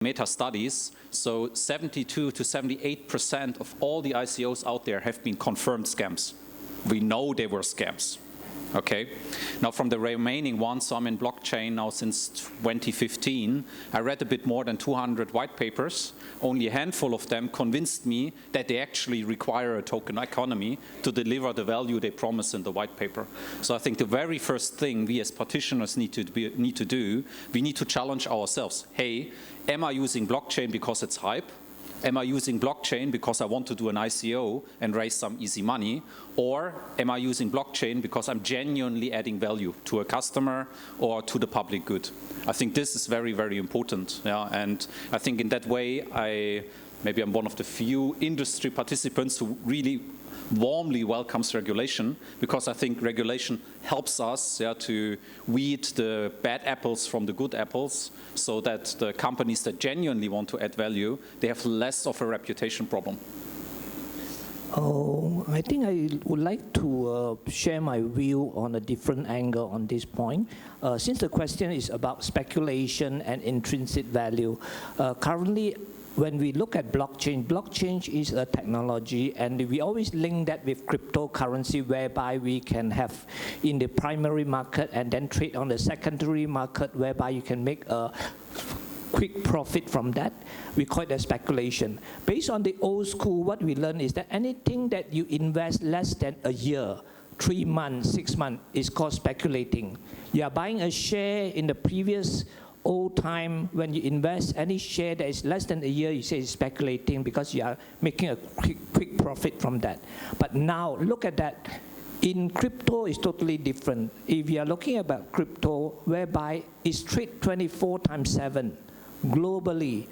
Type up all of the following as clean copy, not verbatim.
meta studies, so 72 to 78% of all the ICOs out there have been confirmed scams. We know they were scams. Okay. Now from the remaining ones, so I'm in blockchain now since 2015, I read a bit more than 200 white papers. Only a handful of them convinced me that they actually require a token economy to deliver the value they promise in the white paper. So I think the very first thing we as practitioners need to do, we need to challenge ourselves. Hey, am I using blockchain because it's hype? Am I using blockchain because I want to do an ICO and raise some easy money? Or am I using blockchain because I'm genuinely adding value to a customer or to the public good? I think this is very, very important. Yeah? And I think in that way, maybe I'm one of the few industry participants who really warmly welcomes regulation, because I think regulation helps us to weed the bad apples from the good apples, so that the companies that genuinely want to add value, they have less of a reputation problem. Oh, I think I would like to share my view on a different angle on this point. Since the question is about speculation and intrinsic value, currently when we look at blockchain, blockchain is a technology, and we always link that with cryptocurrency, whereby we can have in the primary market and then trade on the secondary market, whereby you can make a quick profit from that. We call it a speculation. Based on the old school, what we learn is that anything that you invest less than a year, 3 months, 6 months, is called speculating. You are buying a share in the previous old time. When you invest any share that is less than a year, you say it's speculating because you are making a quick profit from that. But now look at that. In crypto, it's totally different. If you are looking about crypto, whereby it's trade 24/7 globally.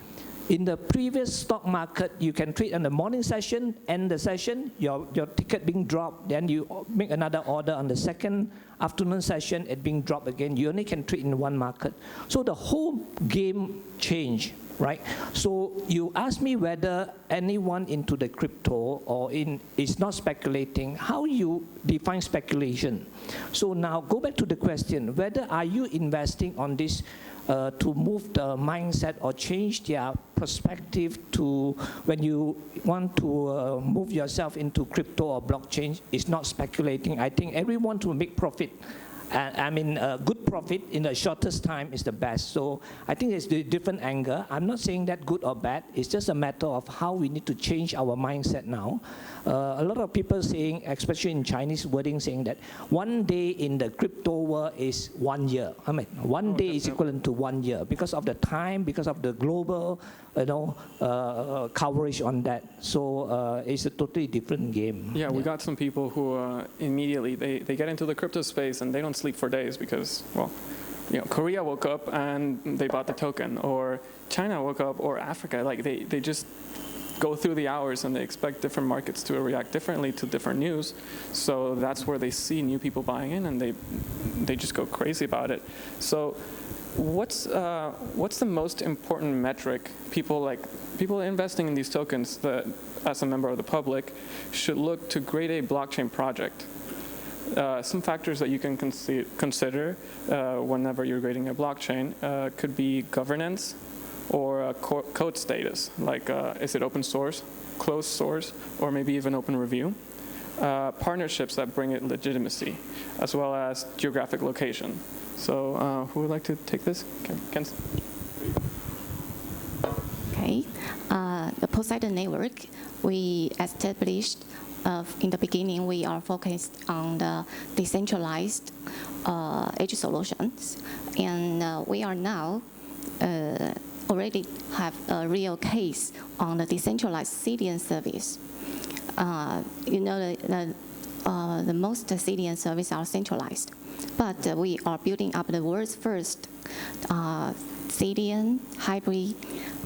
In the previous stock market, you can trade on the morning session, end the session, your ticket being dropped, then you make another order on the second afternoon session, it being dropped again. You only can trade in one market. So the whole game changed, right? So you ask me whether anyone into the crypto or is not speculating, how you define speculation. So now go back to the question, whether are you investing on this to move the mindset or change their perspective to when you want to move yourself into crypto or blockchain, is not speculating. I think everyone to make profit. I mean, good profit in the shortest time is the best. So I think it's a different angle. I'm not saying that good or bad. It's just a matter of how we need to change our mindset now. A lot of people saying, especially in Chinese wording, saying that one day in the crypto world is 1 year. I mean, one day is equivalent to 1 year because of the time, because of the global, coverage on that. So it's a totally different game. Yeah, we got some people who immediately, they get into the crypto space and they don't sleep for days because, well, Korea woke up and they bought the token, or China woke up, or Africa. Like they just go through the hours and they expect different markets to react differently to different news. So that's where they see new people buying in and they just go crazy about it. So what's the most important metric people investing in these tokens that, as a member of the public, should look to grade a blockchain project? Some factors that you can consider whenever you're grading a blockchain could be governance or code status, like is it open source, closed source, or maybe even open review. Partnerships that bring it legitimacy, as well as geographic location. So who would like to take this? Ken? Okay. The Poseidon network, we established in the beginning, we are focused on the decentralized edge solutions. And we are now already have a real case on the decentralized CDN service. The most CDN services are centralized, but we are building up the world's first CDN hybrid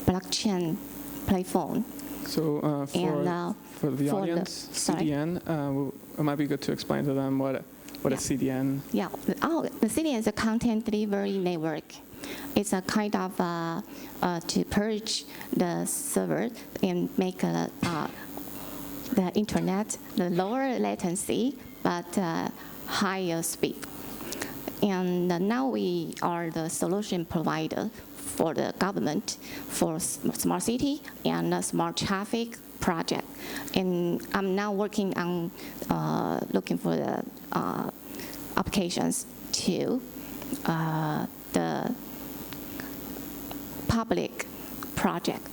blockchain platform. So for the audience, CDN, it might be good to explain to them what a CDN. Yeah, the CDN is a content delivery network. It's a kind of to purge the server and make the internet the lower latency but higher speed. And now we are the solution provider for the government, for smart city and smart traffic project. And I'm now working on looking for the applications to the public project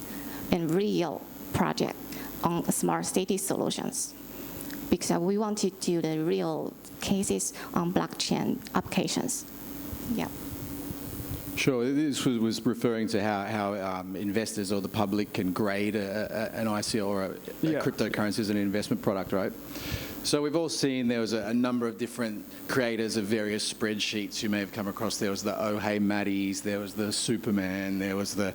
and real project on smart city solutions, because we want to do the real cases on blockchain applications. Yeah. Sure, this was referring to how investors or the public can grade an ICO or a cryptocurrency as an investment product, right? So we've all seen there was a number of different creators of various spreadsheets you may have come across. There was the Oh Hey Maddies, there was the Superman, there was the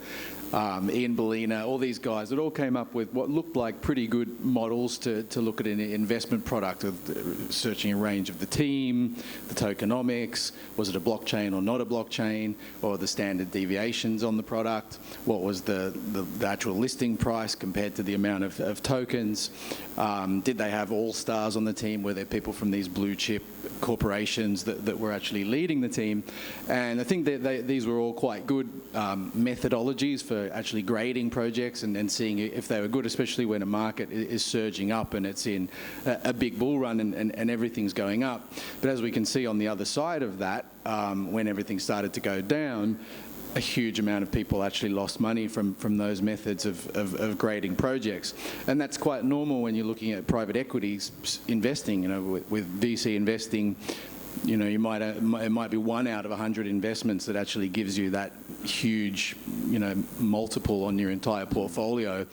Ian Bellina, all these guys that all came up with what looked like pretty good models to look at an investment product, of searching a range of the team, the tokenomics, was it a blockchain or not a blockchain, or the standard deviations on the product, what was the actual listing price compared to the amount of tokens, did they have all-stars on the team, were there people from these blue chip corporations that were actually leading the team. And I think that these were all quite good methodologies for actually grading projects and seeing if they were good, especially when a market is surging up and it's in a big bull run and everything's going up. But as we can see on the other side of that, when everything started to go down, a huge amount of people actually lost money from those methods of grading projects. And that's quite normal when you're looking at private equities investing, with VC investing. It might be 1 out of 100 investments that actually gives you that huge, multiple on your entire portfolio.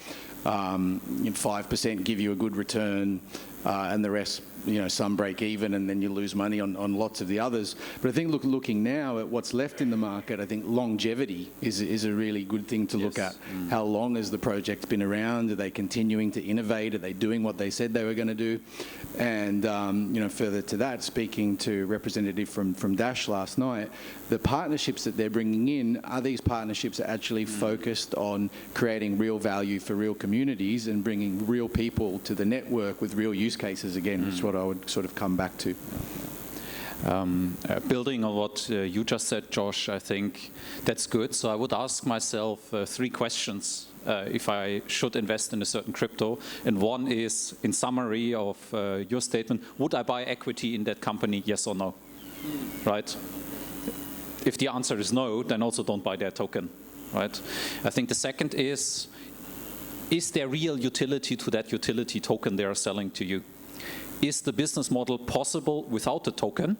5% give you a good return, and the rest, some break even, and then you lose money on lots of the others. But I think looking now at what's left in the market, I think longevity is a really good thing to look at. How long has the project been around? Are they continuing to innovate? Are they doing what they said they were going to do? And further to that, speaking to a representative from Dash last night, the partnerships that they're bringing in, are these partnerships actually focused on creating real value for real communities and bringing real people to the network with real use cases again, which is what I would sort of come back to. Building on what you just said, Josh, I think that's good. So I would ask myself 3 questions if I should invest in a certain crypto. And one is, in summary of your statement, would I buy equity in that company, yes or no? Right? If the answer is no, then also don't buy their token, right? I think the second is there real utility to that utility token they are selling to you? Is the business model possible without the token?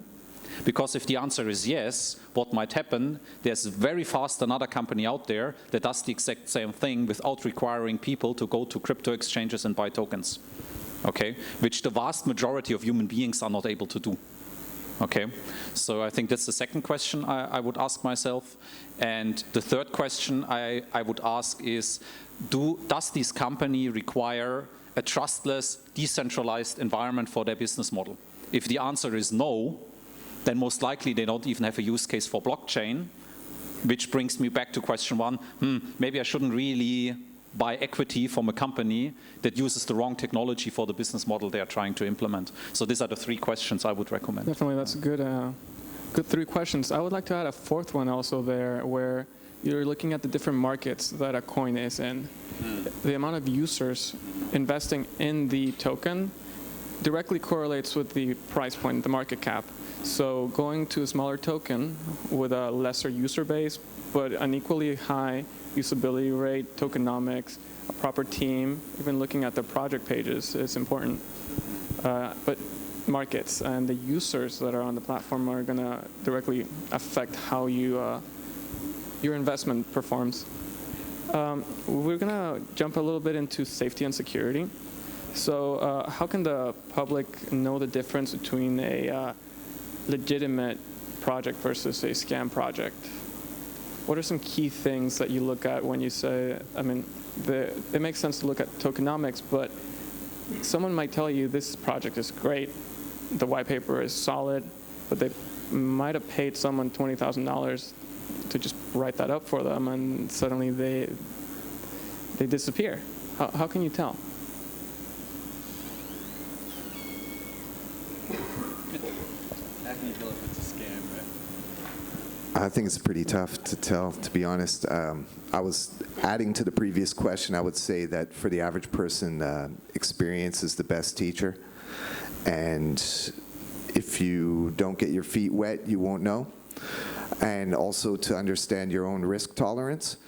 Because if the answer is yes, what might happen, there's very fast another company out there that does the exact same thing without requiring people to go to crypto exchanges and buy tokens, okay? Which the vast majority of human beings are not able to do. Okay, so I think that's the second question I would ask myself. And the third question I would ask is, does this company require a trustless, decentralized environment for their business model? If the answer is no, then most likely they don't even have a use case for blockchain, which brings me back to question 1. Maybe I shouldn't really buy equity from a company that uses the wrong technology for the business model they are trying to implement. So these are the 3 questions I would recommend. Definitely, that's a good 3 questions. I would like to add a 4th one also there, where you're looking at the different markets that a coin is in. The amount of users investing in the token directly correlates with the price point, the market cap. So going to a smaller token with a lesser user base, but an equally high usability rate, tokenomics, a proper team, even looking at the project pages is important. But markets and the users that are on the platform are going to directly affect how your investment performs. We're going to jump a little bit into safety and security. So how can the public know the difference between a legitimate project versus a scam project? What are some key things that you look at when you say, it makes sense to look at tokenomics, but someone might tell you this project is great, the white paper is solid, but they might have paid someone $20,000 to just write that up for them, and suddenly they disappear. How can you tell? How can you tell if it's a scam, I think it's pretty tough to tell, to be honest. I was adding to the previous question, I would say that for the average person, experience is the best teacher. And if you don't get your feet wet, you won't know. And also to understand your own risk tolerance.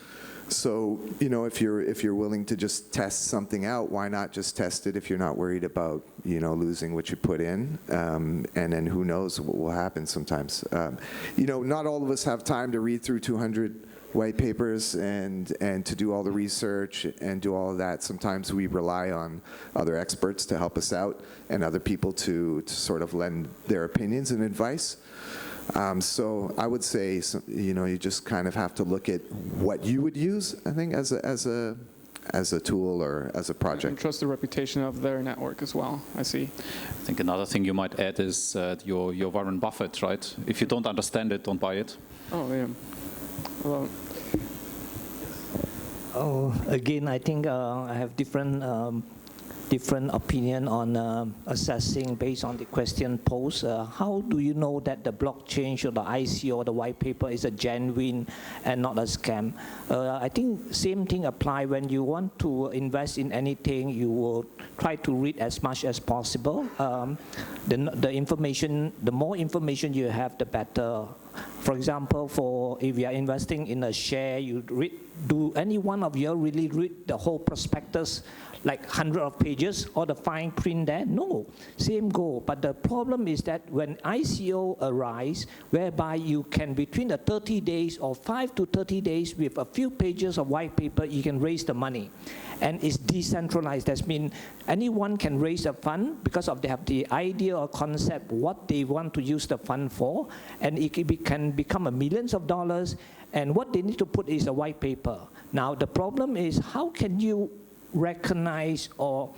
So, you know, if you're willing to just test something out, why not just test it if you're not worried about, you know, losing what you put in? And then who knows what will happen sometimes. You know, not all of us have time to read through 200 white papers and to do all the research and do all of that. Sometimes we rely on other experts to help us out and other people to sort of lend their opinions and advice. So I would say, you know, you just kind of have to look at what you would use, I think, as a tool or as a project. And trust the reputation of their network as well, I see. I think another thing you might add is your Warren Buffett, right? If you don't understand it, don't buy it. Oh, yeah. Well, again, I think I have different opinion on assessing based on the question posed. How do you know that the blockchain or the ICO or the white paper is a genuine and not a scam? I think same thing apply when you want to invest in anything. You will try to read as much as possible. The information, the more information you have, the better. For example, if you are investing in a share, you read. Do any one of you really read the whole prospectus, like 100 of pages, or the fine print there? No, same goal. But the problem is that when ICO arise, whereby you can, between the 30 days or 5 to 30 days with a few pages of white paper, you can raise the money. And it's decentralized. That means anyone can raise a fund because they have the idea or concept what they want to use the fund for, and it can become millions of dollars. And what they need to put is a white paper. Now the problem is, how can you recognize or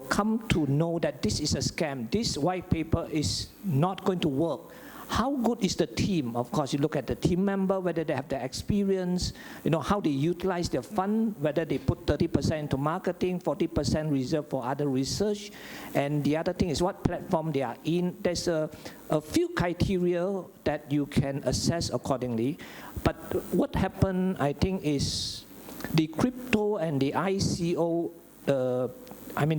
come to know that this is a scam? This white paper is not going to work. How good is the team? Of course, you look at the team member, whether they have the experience, you know, how they utilize their fund, whether they put 30% into marketing, 40% reserved for other research. And the other thing is what platform they are in. There's a few criteria that you can assess accordingly. But what happened, I think, is the crypto and the ICO,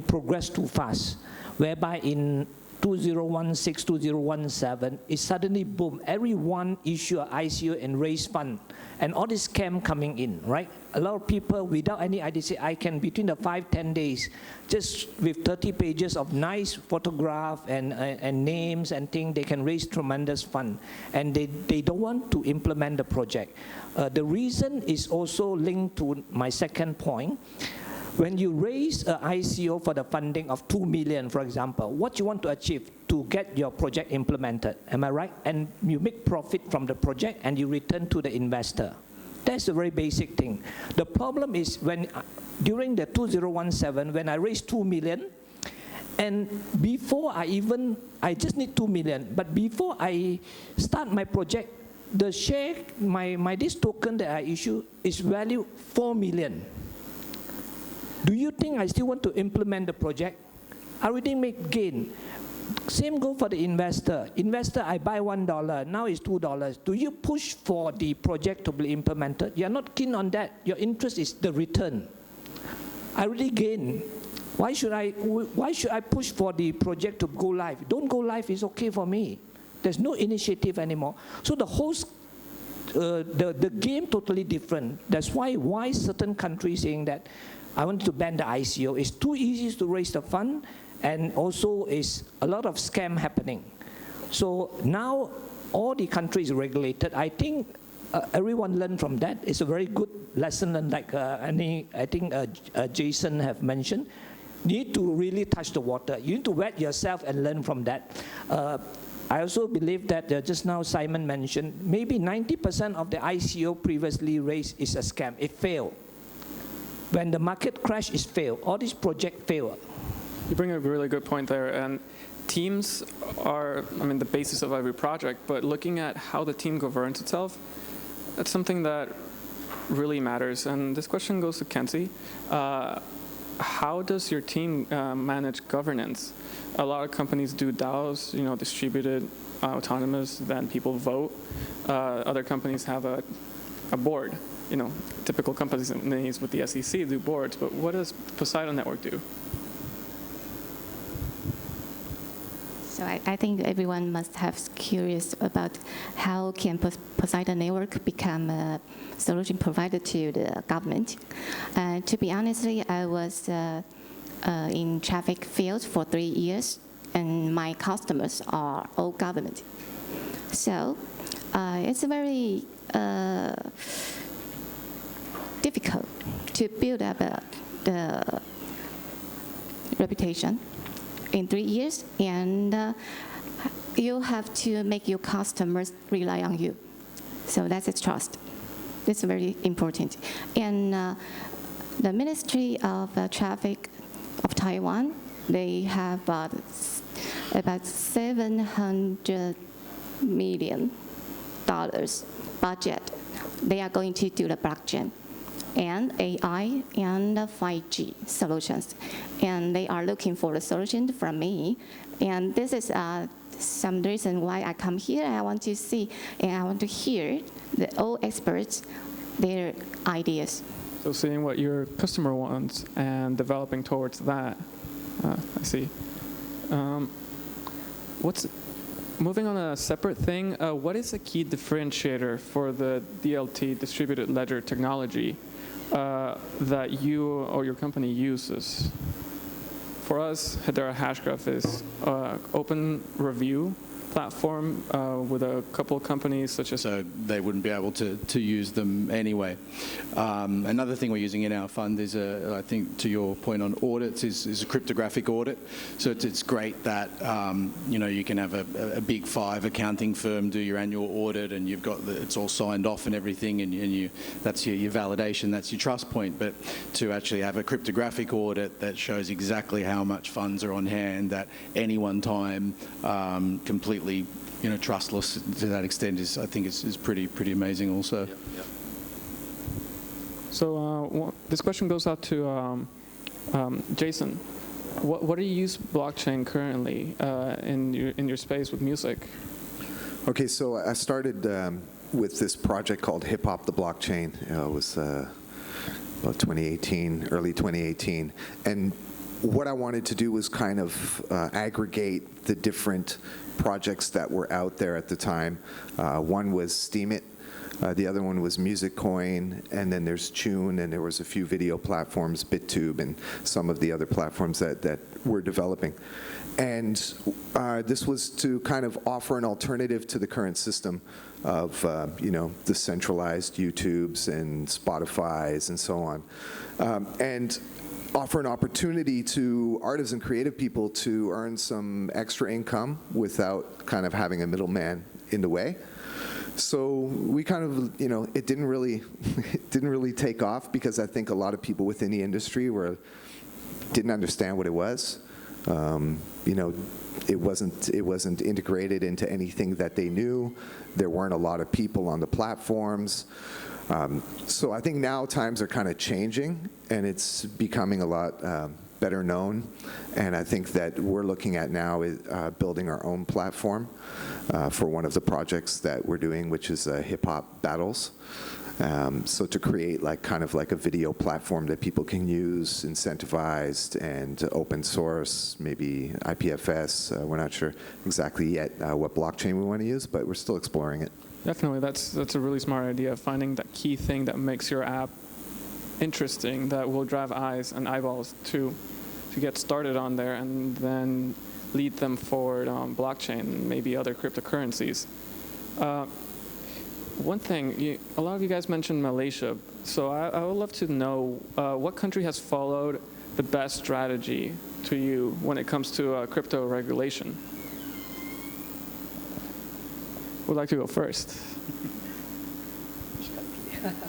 progress too fast, whereby in 2016, 2017, it suddenly boom. Everyone issue an ICO and raise fund, and all this scam coming in, right? A lot of people without any idea say, I can, between the 5-10 days, just with 30 pages of nice photograph and names and things, they can raise tremendous fund, and they don't want to implement the project. The reason is also linked to my second point. When you raise an ICO for the funding of 2 million, for example, what you want to achieve to get your project implemented, am I right? And you make profit from the project and you return to the investor. That's a very basic thing. The problem is when, during the 2017, when I raised 2 million, and before I just need 2 million, but before I start my project, the share, this token that I issue is valued 4 million. Do you think I still want to implement the project? I already make gain. Same go for the investor. Investor, I buy $1, now it's $2. Do you push for the project to be implemented? You're not keen on that. Your interest is the return. I already gain. Why should I push for the project to go live? Don't go live is okay for me. There's no initiative anymore. So the whole the game totally different. That's why certain countries saying that I want to ban the ICO. It's too easy to raise the fund, and also is a lot of scam happening. So now all the countries regulated. I think everyone learned from that. It's a very good lesson, and like I think Jason have mentioned. You need to really touch the water. You need to wet yourself and learn from that. I also believe that just now Simon mentioned, maybe 90% of the ICO previously raised is a scam. It failed. When the market crash, it failed. All these projects fail. You bring up a really good point there. And teams are, the basis of every project. But looking at how the team governs itself, that's something that really matters. And this question goes to Kenzie. How does your team manage governance? A lot of companies do DAOs, distributed autonomous, then people vote. Other companies have a board. You know, typical companies with the SEC do boards, but what does Poseidon Network do? So I think everyone must have curious about how can Poseidon Network become a solution provider to the government. To be honest, I was in traffic field for 3 years, and my customers are all government. So it's very difficult to build up the reputation in 3 years, and you have to make your customers rely on you. So that's a trust. It's very important. And the Ministry of Traffic of Taiwan, they have about $700 million budget. They are going to do the blockchain and AI and 5G solutions. And they are looking for a solution from me. And this is some reason why I come here. I want to see and I want to hear all experts, their ideas. So seeing what your customer wants and developing towards that. I see. Moving on a separate thing, what is a key differentiator for the DLT, distributed ledger technology, that you or your company uses? For us, Hedera Hashgraph is open review platform with a couple of companies such as... So they wouldn't be able to use them anyway. Another thing we're using in our fund is, I think to your point on audits, is a cryptographic audit. So it's great that, you can have a big 5 accounting firm do your annual audit and you've got it's all signed off and everything, and that's your validation, that's your trust point. But to actually have a cryptographic audit that shows exactly how much funds are on hand at any one time, completely trustless to that extent, I think is pretty amazing also. Yep. So this question goes out to Jason. What do you use blockchain currently in your space with music? Okay, so I started with this project called Hip Hop the Blockchain. It was about 2018, early 2018, and what I wanted to do was kind of aggregate the different projects that were out there at the time. One was Steemit, the other one was Musiccoin, and then there's Tune, and there was a few video platforms, BitTube, and some of the other platforms that we're developing. And this was to kind of offer an alternative to the current system of, the centralized YouTubes and Spotifys and so on. And offer an opportunity to artists and creative people to earn some extra income without kind of having a middleman in the way. So we kind of, it didn't really take off because I think a lot of people within the industry didn't understand what it was. It wasn't integrated into anything that they knew. There weren't a lot of people on the platforms. So I think now times are kind of changing, and it's becoming a lot better known. And I think that we're looking at now is building our own platform for one of the projects that we're doing, which is hip hop battles. So to create kind of a video platform that people can use, incentivized and open source, maybe IPFS. We're not sure exactly yet what blockchain we want to use, but we're still exploring it. Definitely, that's a really smart idea, finding that key thing that makes your app interesting, that will drive eyes and eyeballs to get started on there, and then lead them forward on blockchain and maybe other cryptocurrencies. One thing, a lot of you guys mentioned Malaysia, so I would love to know what country has followed the best strategy to you when it comes to crypto regulation? Would like to go first?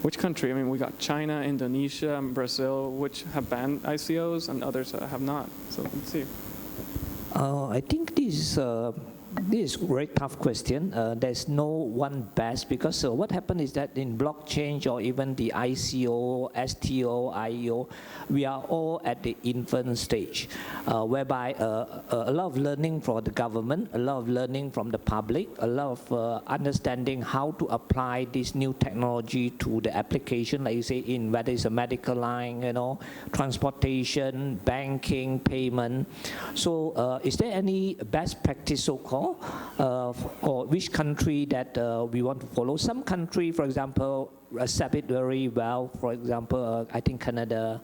Which country? I mean, we got China, Indonesia, and Brazil, which have banned ICOs, and others have not. So let's see. I think this is this is a very tough question. There's no one best because what happened is that in blockchain or even the ICO, STO, IEO, we are all at the infant stage, whereby a lot of learning from the government, a lot of learning from the public, a lot of understanding how to apply this new technology to the application, like you say, in whether it's a medical line, transportation, banking, payment. So is there any best practice, so-called, or which country that we want to follow? Some country, for example, accept it very well. For example, I think Canada,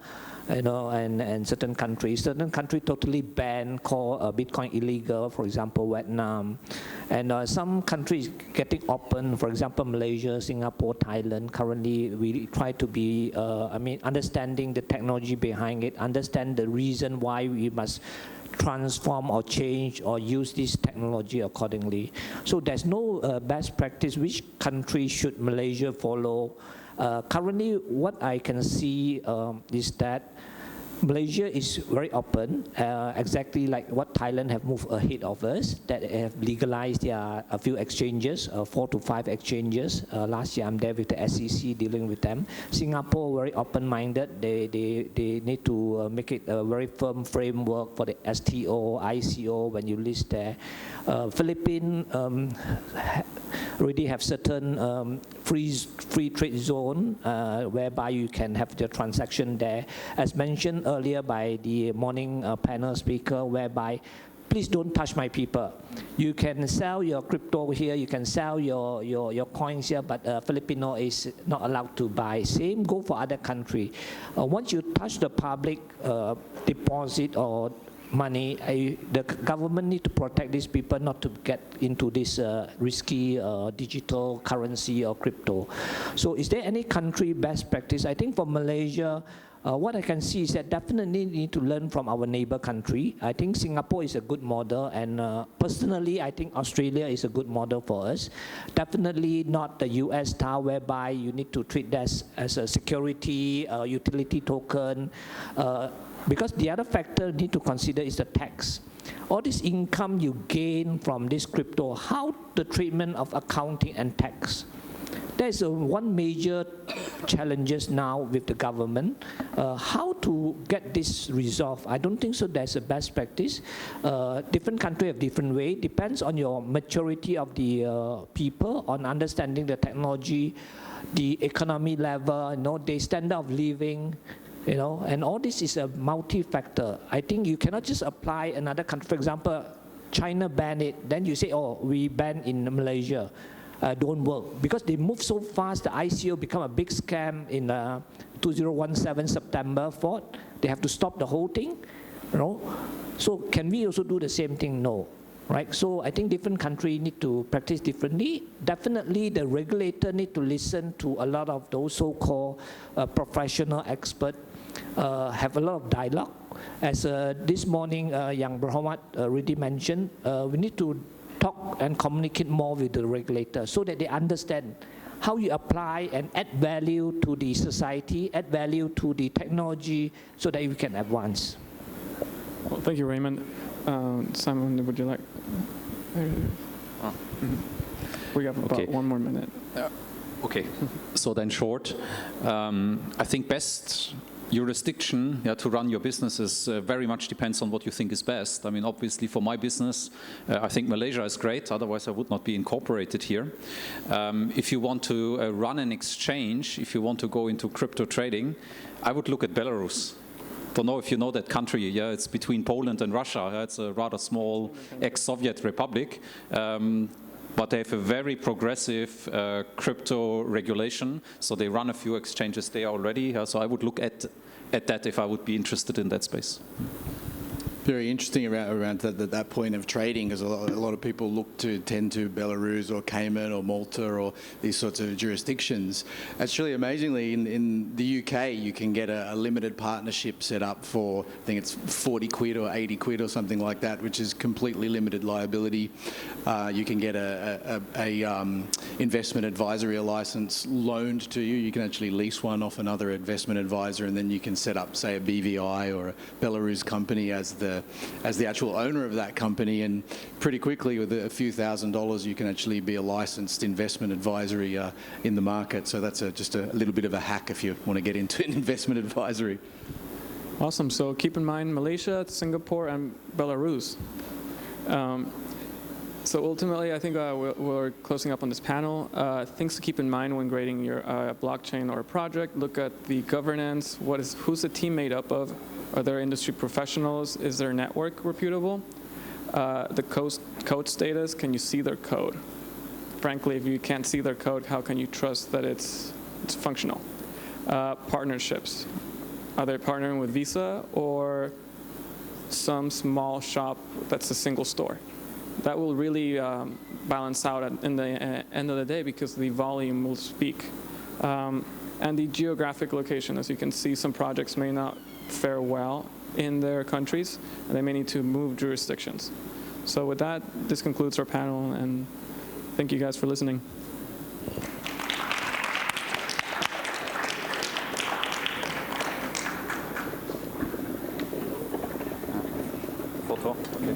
and certain countries totally ban, call Bitcoin illegal, for example, Vietnam. And some countries getting open, for example, Malaysia, Singapore, Thailand. Currently, we try to be, understanding the technology behind it, understand the reason why we must transform or change or use this technology accordingly. So there's no best practice. Which country should Malaysia follow? Currently, what I can see is that Malaysia is very open, exactly like what Thailand have moved ahead of us, that have legalized a few exchanges, 4 to 5 exchanges. Last year I'm there with the SEC dealing with them. Singapore, very open-minded. They need to make it a very firm framework for the STO, ICO when you list there. Philippines already have certain free trade zone whereby you can have the transaction there. As mentioned earlier by the morning panel speaker, whereby please don't touch my people. You can sell your crypto here, you can sell your coins here, but Filipino is not allowed to buy. Same go for other country. Once you touch the public deposit or money, the government need to protect these people not to get into this risky digital currency or crypto. So is there any country best practice? I think for Malaysia, what I can see is that definitely need to learn from our neighbor country. I think Singapore is a good model, and personally, I think Australia is a good model for us. Definitely not the US style, whereby you need to treat that as a security, utility token, because the other factor you need to consider is the tax. All this income you gain from this crypto, how the treatment of accounting and tax? There's one major challenges now with the government. How to get this resolved? I don't think so there's a best practice. Different country have different way. Depends on your maturity of the people, on understanding the technology, the economy level, the standard of living, and all this is a multi-factor. I think you cannot just apply another country. For example, China ban it, then you say, oh, we ban in Malaysia. Don't work. Because they move so fast, the ICO become a big scam in 2017 September 4th. They have to stop the whole thing, So can we also do the same thing? No. Right? So I think different countries need to practice differently. Definitely the regulator need to listen to a lot of those so-called professional experts, have a lot of dialogue. As this morning, Yang Berhormat already mentioned, we need to talk and communicate more with the regulator so that they understand how you apply and add value to the society, add value to the technology so that we can advance. Well, thank you, Raymond. Simon, would you like? We have about 1 more minute. Okay, so then short. I think best jurisdiction to run your businesses very much depends on what you think is best. I mean, obviously for my business, I think Malaysia is great, otherwise I would not be incorporated here. If you want to run an exchange, if you want to go into crypto trading, I would look at Belarus. Don't know if you know that country. It's between Poland and Russia. It's a rather small ex-Soviet republic. But they have a very progressive crypto regulation, so they run a few exchanges there already. So I would look at that if I would be interested in that space. Very interesting around that point of trading, because a lot of people tend to Belarus or Cayman or Malta or these sorts of jurisdictions. Actually, amazingly, in the UK, you can get a limited partnership set up for, I think it's 40 quid or 80 quid or something like that, which is completely limited liability. You can get a investment advisory license loaned to you. You can actually lease one off another investment advisor, and then you can set up, say, a BVI or a Belarus company as the the actual owner of that company, and pretty quickly with a few $1,000s you can actually be a licensed investment advisory in the market. So that's just a little bit of a hack if you want to get into investment advisory. Awesome. So keep in mind Malaysia, Singapore, and Belarus. So ultimately, I think we're closing up on this panel. Things to keep in mind when grading your blockchain or project. Look at the governance. Who's the team made up of? Are there industry professionals? Is their network reputable? The code status. Can you see their code? Frankly, if you can't see their code, how can you trust that it's functional? Partnerships. Are they partnering with Visa or some small shop that's a single store? That will really balance out in the end of the day, because the volume will speak. And the geographic location, as you can see, some projects may not fare well in their countries, and they may need to move jurisdictions. So with that, this concludes our panel, and thank you guys for listening. Photo. Okay.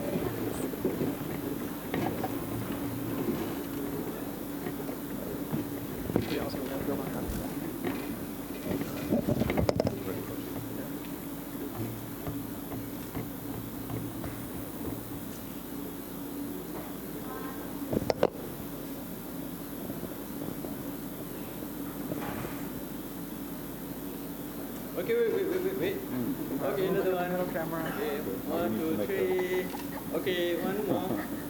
Okay, wait. Okay, another one. Camera. Okay, 1, 2, 3. Okay, one more.